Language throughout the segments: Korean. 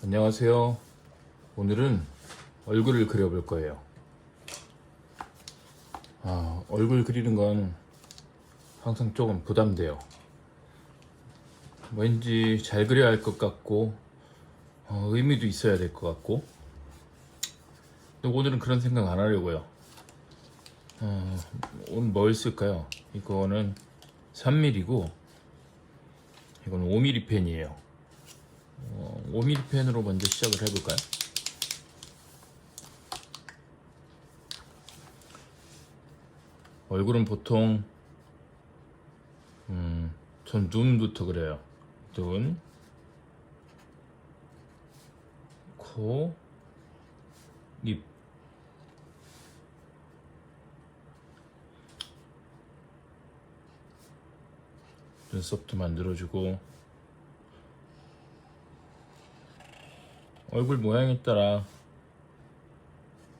안녕하세요. 오늘은 얼굴을 그려볼 거예요. 얼굴 그리는 건 항상 조금 부담돼요. 왠지 잘 그려야 할 것 같고 의미도 있어야 될 것 같고. 근데 오늘은 그런 생각 안 하려고요. 오늘 뭘 쓸까요? 이거는 3mm고 이건 5mm 펜이에요. 5mm 펜으로 먼저 시작을 해볼까요? 얼굴은 보통 전 눈부터 그려요. 눈, 코, 입. 눈썹도 만들어주고 얼굴 모양에 따라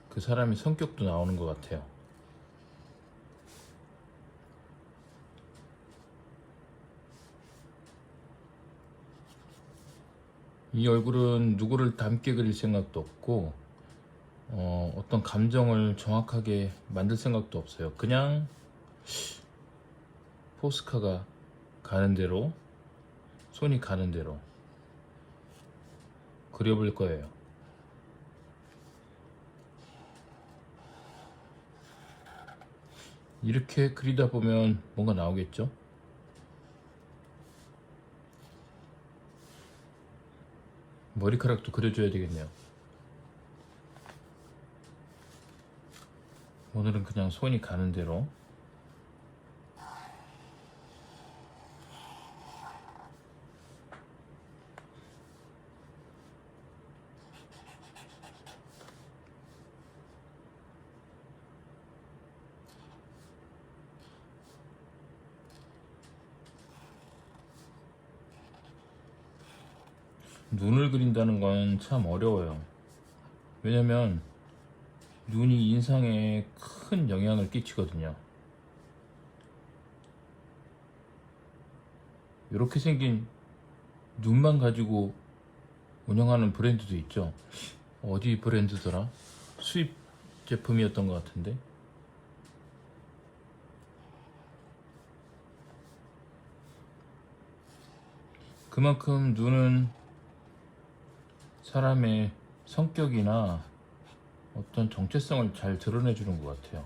그 사람의 성격도 나오는 것 같아요. 이 얼굴은 누구를 닮게 그릴 생각도 없고 어떤 감정을 정확하게 만들 생각도 없어요. 그냥 포스카가 가는 대로, 손이 가는 대로 그려볼 거예요. 이렇게 그리다 보면 뭔가 나오겠죠? 머리카락도 그려줘야 되겠네요. 오늘은 그냥 손이 가는 대로. 눈을 그린다는 건 참 어려워요. 왜냐면 눈이 인상에 큰 영향을 끼치거든요. 이렇게 생긴 눈만 가지고 운영하는 브랜드도 있죠. 어디 브랜드더라? 수입 제품이었던 것 같은데. 그만큼 눈은 사람의 성격이나 어떤 정체성을 잘 드러내주는 것 같아요.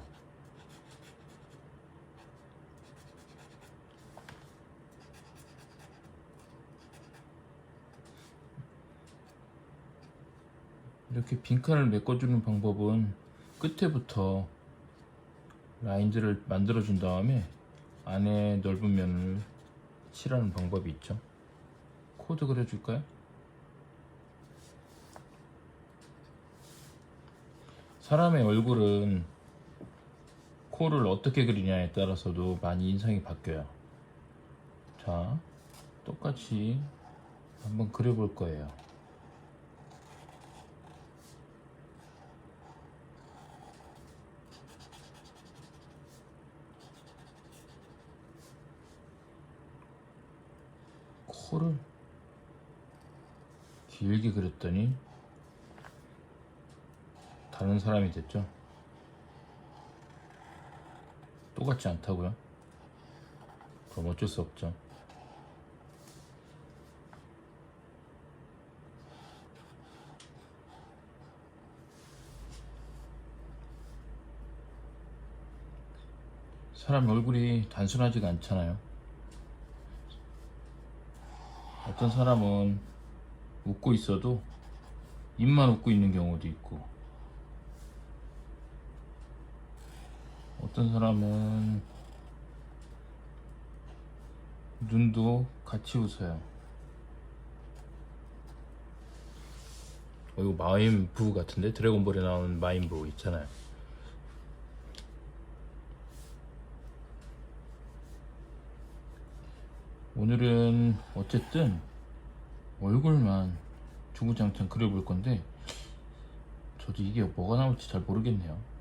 이렇게 빈칸을 메꿔주는 방법은 끝에부터 라인들을 만들어준 다음에 안에 넓은 면을 칠하는 방법이 있죠. 코드 그려줄까요? 사람의 얼굴은 코를 어떻게 그리냐에 따라서도 많이 인상이 바뀌어요. 자, 똑같이 한번 그려볼 거예요. 코를 길게 그렸더니 다른 사람이 됐죠. 똑같지 않다고요? 그럼 어쩔 수 없죠. 사람 얼굴이 단순하지가 않잖아요. 어떤 사람은 웃고 있어도 입만 웃고 있는 경우도 있고, 어떤 사람은 눈도 같이 웃어요. 이거 마인부 같은데? 드래곤볼에 나오는 마인부 있잖아요. 오늘은 어쨌든 얼굴만 주구장창 그려볼 건데 저도 이게 뭐가 나올지 잘 모르겠네요.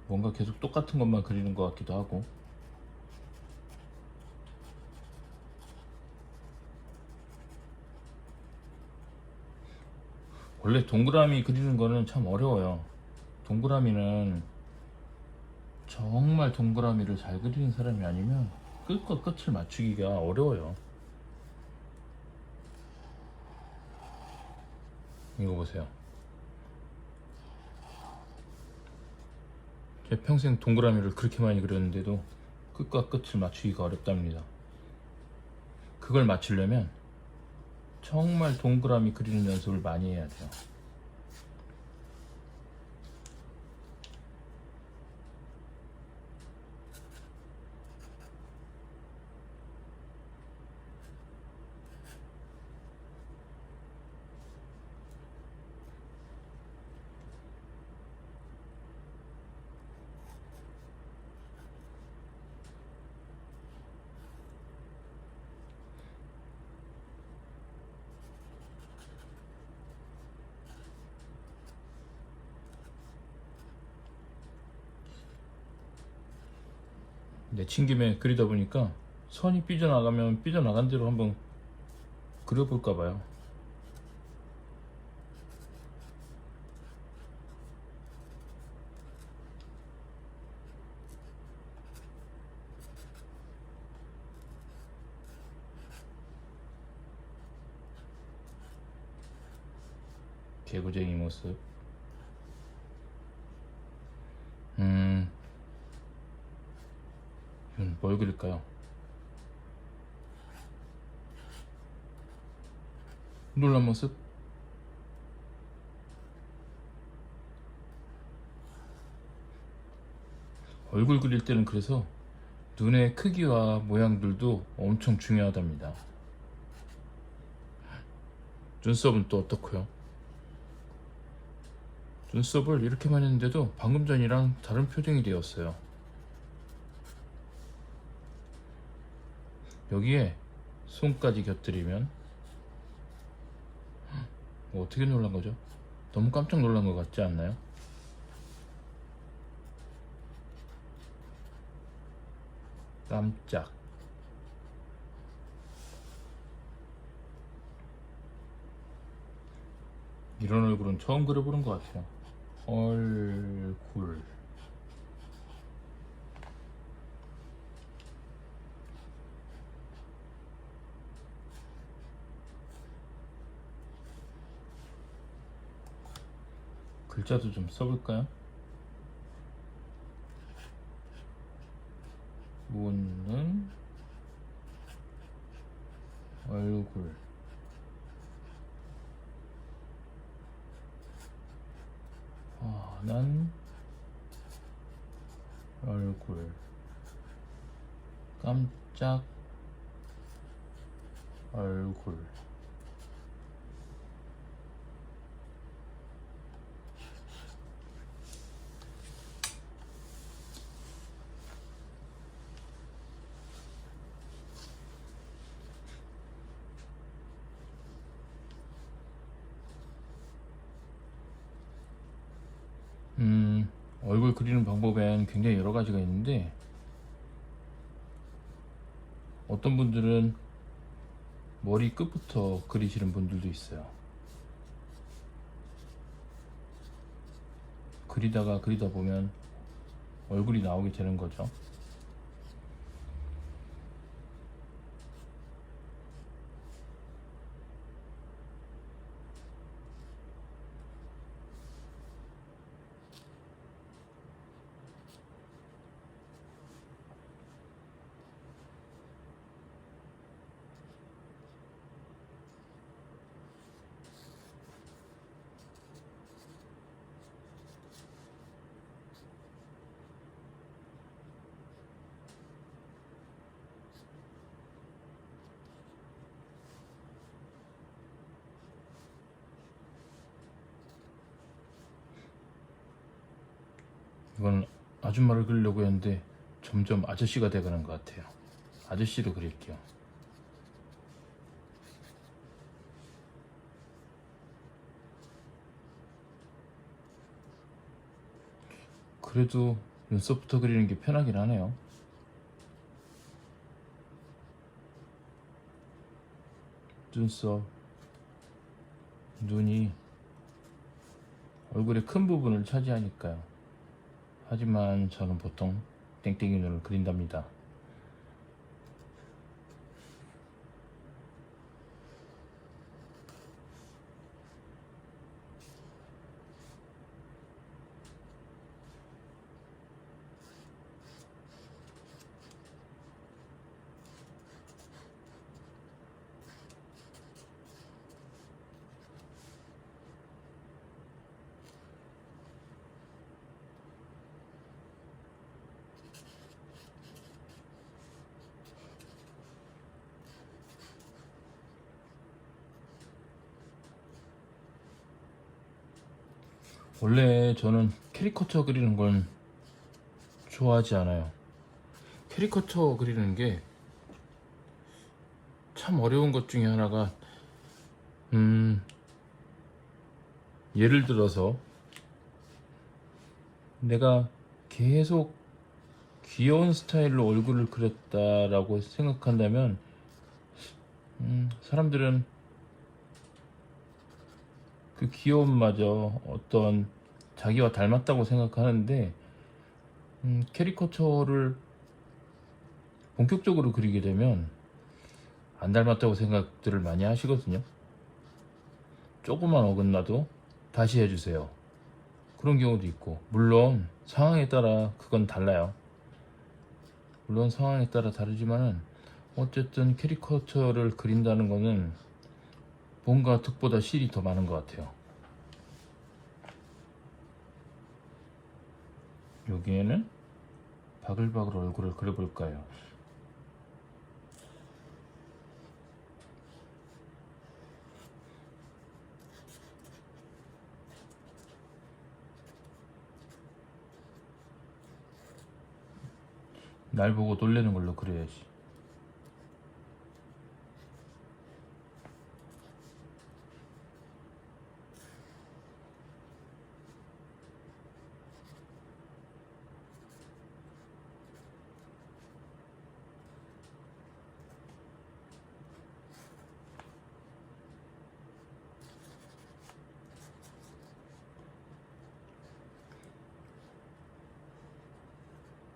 뭔가 계속 똑같은 것만 그리는 것 같기도 하고. 원래 동그라미 그리는 거는 참 어려워요. 동그라미는 정말 동그라미를 잘 그리는 사람이 아니면 끝과 끝을 맞추기가 어려워요. 이거 보세요. 제 평생 동그라미를 그렇게 많이 그렸는데도 끝과 끝을 맞추기가 어렵답니다. 그걸 맞추려면 정말 동그라미 그리는 연습을 많이 해야 돼요. 내친 김에 그리다 보니까 선이 삐져나가면 삐져나간 대로 한번 그려볼까 봐요. 개구쟁이 모습. 뭘 그릴까요? 놀란 모습? 얼굴 그릴 때는 그래서 눈의 크기와 모양들도 엄청 중요하답니다. 눈썹은 또 어떻고요? 눈썹을 이렇게만 했는데도 방금 전이랑 다른 표정이 되었어요. 여기에 손까지 곁들이면 어떻게 놀란 거죠? 너무 깜짝 놀란 것 같지 않나요? 깜짝. 이런 얼굴은 처음 그려보는 것 같아요. 얼굴. 글자도 좀 써볼까요? 웃는 얼굴. 화난 얼굴. 깜짝 얼굴. 얼굴 그리는 방법엔 굉장히 여러 가지가 있는데, 어떤 분들은 머리 끝부터 그리시는 분들도 있어요. 그리다가 그리다 보면 얼굴이 나오게 되는 거죠. 이건 아줌마를 그리려고 했는데 점점 아저씨가 돼가는 것 같아요. 아저씨로 그릴게요. 그래도 눈썹부터 그리는 게 편하긴 하네요. 눈썹, 눈이 얼굴의 큰 부분을 차지하니까요. 하지만 저는 보통 땡땡이 눈을 그린답니다. 원래 저는 캐리커처 그리는 건 좋아하지 않아요. 캐리커처 그리는 게 참 어려운 것 중에 하나가 예를 들어서 내가 계속 귀여운 스타일로 얼굴을 그렸다라고 생각한다면 사람들은 그 귀여움마저 어떤 자기와 닮았다고 생각하는데 캐리커처를 본격적으로 그리게 되면 안 닮았다고 생각들을 많이 하시거든요. 조금만 어긋나도 다시 해주세요. 그런 경우도 있고, 물론 상황에 따라 그건 달라요. 물론 상황에 따라 다르지만은 어쨌든 캐리커처를 그린다는 거는 뭔가 득보다 실이 더 많은 것 같아요. 여기에는 바글바글 얼굴을 그려볼까요? 날 보고 놀래는 걸로 그려야지.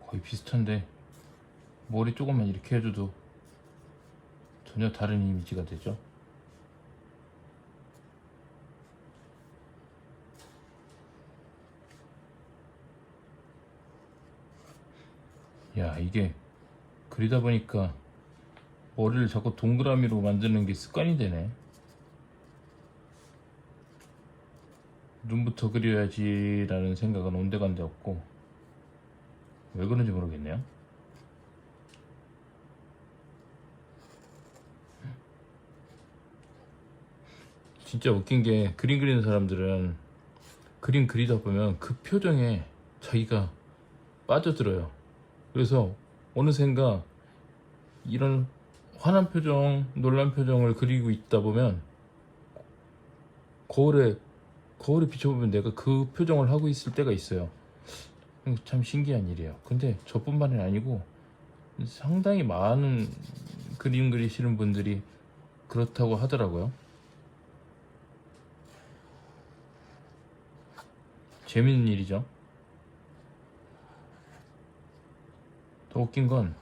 거의 비슷한데 머리 조금만 이렇게 해줘도 전혀 다른 이미지가 되죠. 야, 이게 그리다 보니까 머리를 자꾸 동그라미로 만드는 게 습관이 되네. 눈부터 그려야지 라는 생각은 온데간데 없고, 왜 그런지 모르겠네요. 진짜 웃긴 게, 그림 그리는 사람들은 그림 그리다 보면 그 표정에 자기가 빠져들어요. 그래서 어느샌가 이런 화난 표정, 놀란 표정을 그리고 있다 보면 거울에 비춰보면 내가 그 표정을 하고 있을 때가 있어요. 참 신기한 일이에요. 근데 저뿐만이 아니고 상당히 많은 그림 그리시는 분들이 그렇다고 하더라고요. 재밌는 일이죠. 더 웃긴 건,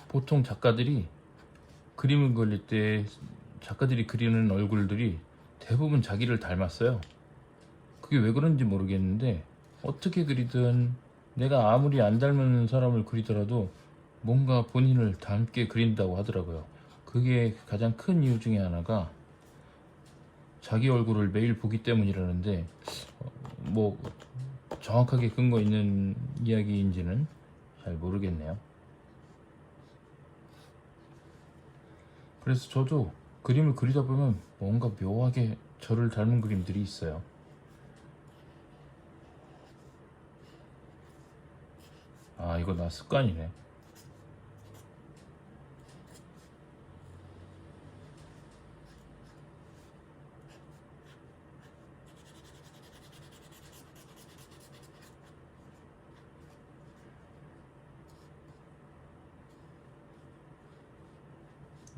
보통 작가들이 그림을 그릴 때 작가들이 그리는 얼굴들이 대부분 자기를 닮았어요. 그게 왜 그런지 모르겠는데, 어떻게 그리든 내가 아무리 안 닮은 사람을 그리더라도 뭔가 본인을 닮게 그린다고 하더라고요. 그게 가장 큰 이유 중에 하나가 자기 얼굴을 매일 보기 때문이라는데, 뭐 정확하게 근거 있는 이야기인지는 잘 모르겠네요. 그래서 저도 그림을 그리다 보면 뭔가 묘하게 저를 닮은 그림들이 있어요. 아, 이거 나 습관이네.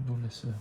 놀랬어요.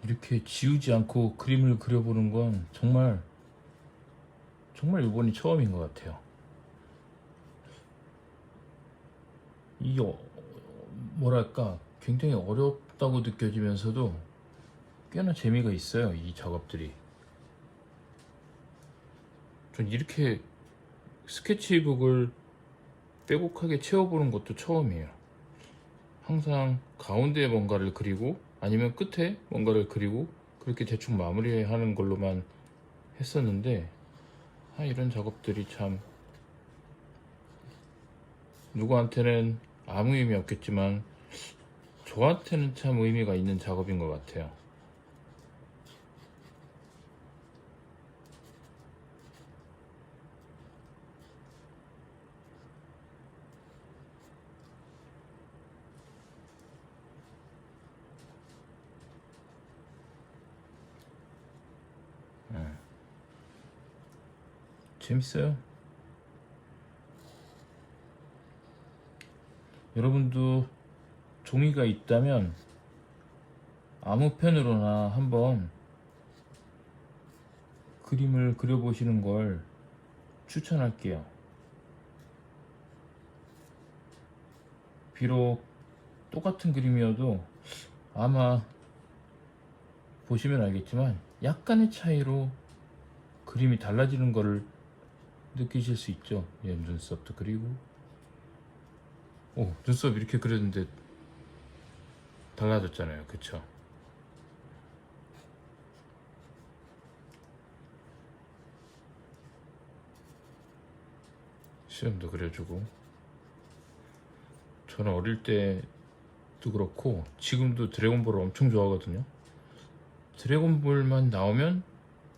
이렇게 지우지 않고 그림을 그려보는 건 정말 이번이 처음인 것 같아요. 이 뭐랄까 굉장히 어렵다고 느껴지면서도 꽤나 재미가 있어요. 이 작업들이. 전 이렇게 스케치북을 빼곡하게 채워보는 것도 처음이에요. 항상 가운데에 뭔가를 그리고 아니면 끝에 뭔가를 그리고 그렇게 대충 마무리하는 걸로만 했었는데 이런 작업들이 참 누구한테는 아무 의미 없겠지만 저한테는 참 의미가 있는 작업인 것 같아요. 재밌어요. 여러분도 종이가 있다면 아무 펜으로나 한번 그림을 그려보시는 걸 추천할게요. 비록 똑같은 그림이어도 아마 보시면 알겠지만 약간의 차이로 그림이 달라지는 거를 느끼실 수 있죠. 눈썹도 그리고 눈썹 이렇게 그렸는데 달라졌잖아요. 그쵸? 수염도 그려주고. 저는 어릴 때도 그렇고 지금도 드래곤볼을 엄청 좋아하거든요. 드래곤볼만 나오면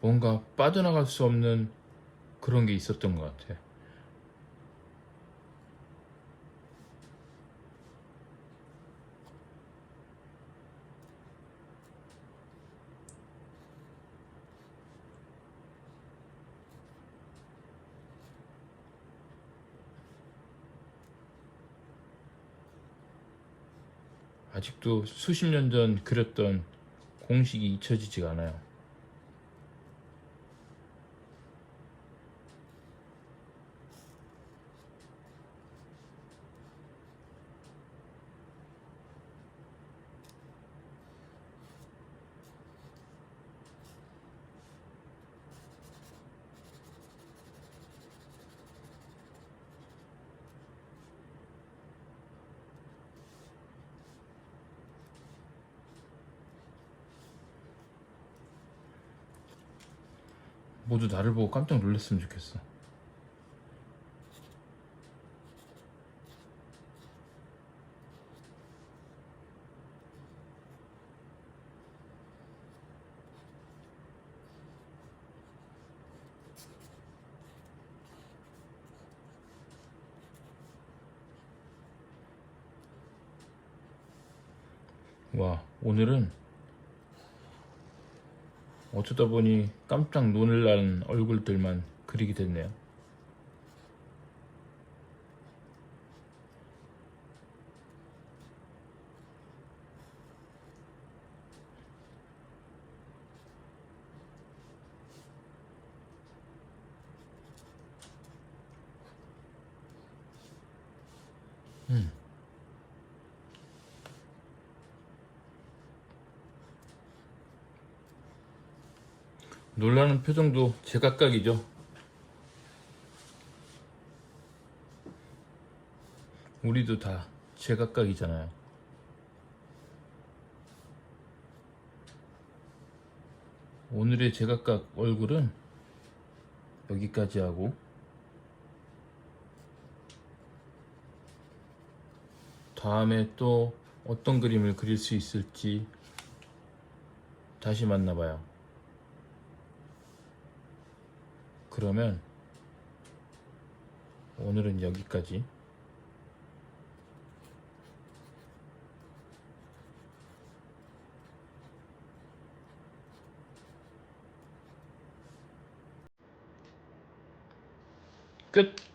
뭔가 빠져나갈 수 없는 그런 게 있었던 것 같아요. 아직도 수십 년 전 그렸던 공식이 잊혀지지가 않아요. 모두 나를 보고 깜짝 놀랐으면 좋겠어. 와, 오늘은 어쩌다 보니 깜짝 놀란 얼굴들만 그리게 됐네요. 놀라는 표정도 제각각이죠. 우리도 다 제각각이잖아요. 오늘의 제각각 얼굴은 여기까지 하고 다음에 또 어떤 그림을 그릴 수 있을지 다시 만나봐요. 그러면 오늘은 여기까지. 끝!